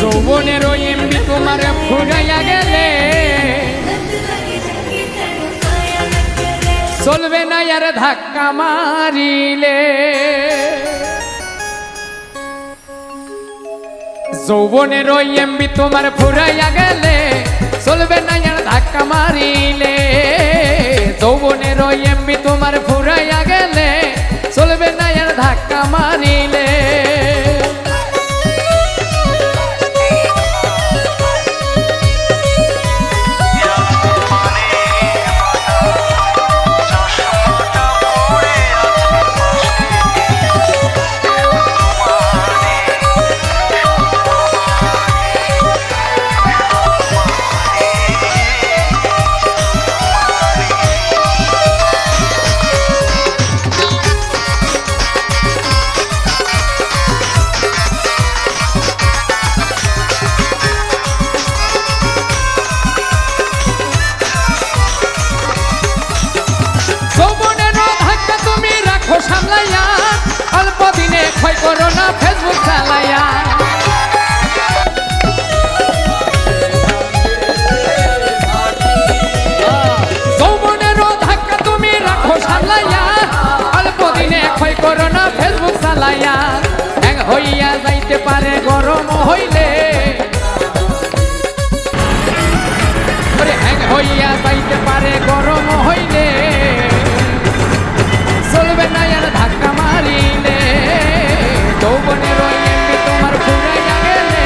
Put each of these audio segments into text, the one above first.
যৌবনের ওই এমবি তোমার ফুরাইয়া গেলে চলবে না আর ধাক্কা মারিলে। যৌবনের ওই এমবি তোমার ফুরাইয়া গেলে চলবে না আর ধাক্কা মারিলে। যৌবনের ওই এমবি তোমার ফুরাইয়া গেলে চলবে না আর ধাক্কা মারিলে। সামলাইয়া অল্প দিনে ক্ষয় করো না ফেসবুক চালাইয়া। যৌবনেরও ধাক্কা তুমি রাখো সামলাইয়া অল্প দিনে ক্ষয় করো না ফেসবুক চালাইয়া। এক হইয়া যাইতে পারে গরম হইলে এক হইয়া যাইতে পারে গরম হইলে চলবে না আর ধাক্কা মারিলে। যৌবনের ওই এমবি তোমার ফুরাইয়া গেলে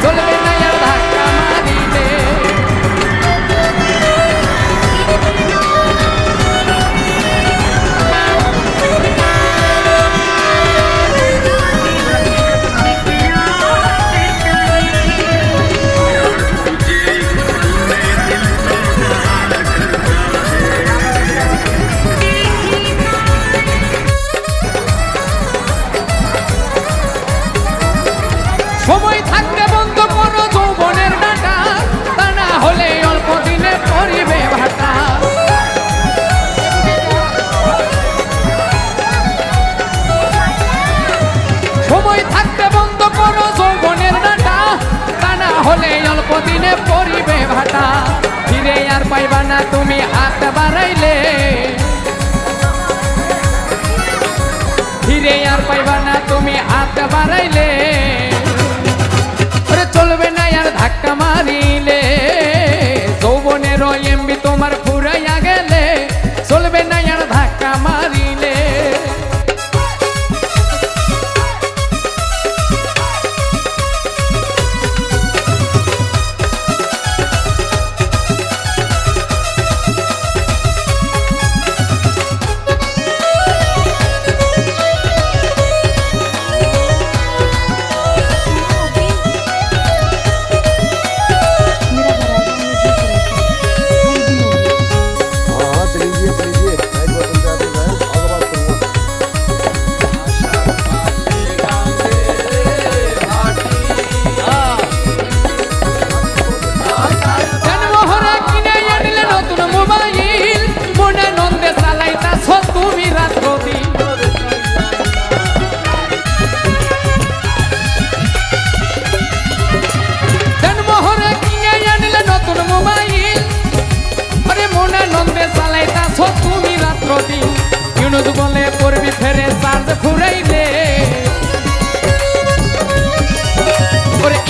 চলবে না আর ধাক্কা মারিলে। সময় থাকতে বন্ধ করো যৌবনের ডাটা, তা না হলে অল্প দিনে পরিবে ভাটা। সময় থাকতে বন্ধ করো যৌবনের ডাটা, তা না হলে অল্প দিনে পরিবে ভাটা। ফিরে আর পাইবা না তুমি হাত বাড়াইলে, ফিরে আর পাইবা না তুমি হাত বাড়াইলে। চলবে না আর ধাক্কা মারিলে। যৌবনের ওই এমবি তোমার ফুরাইয়া গেলে চলবে না আর ধাক্কা মারিলে। ইউনুস বলে পড়বি ফেরে চার্জ ফুরাইলে,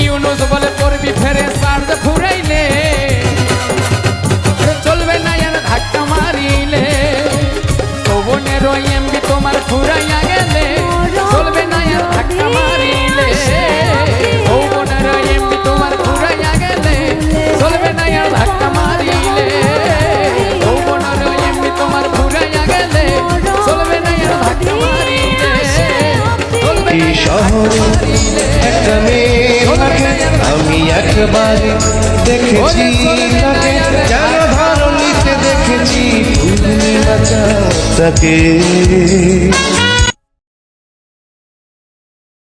ইউনুস বলে পড়বি ফেরে চার্জ ফুরাইলে। চলবে না আর ধাক্কা মারিলে। যৌবনের ওই এমবি তোমার ফুরাইয়া গেলে চলবে না আর ধাক্কা মারিলে। যৌবনের ওই এমবি তোমার ফুরাইয়া গেলে চলবে না আর ধাক্কা মারিলে। যৌবনের ওই এমবি তোমার ফুরাইয়া গেলে চলবে না আর ধাক্কা মারিলে। এই শহরে একটা মেয়ে আমি একবার দেখেছি, যেন ধরণীতে দেখেছি পূর্ণিমা চাঁদটাকে।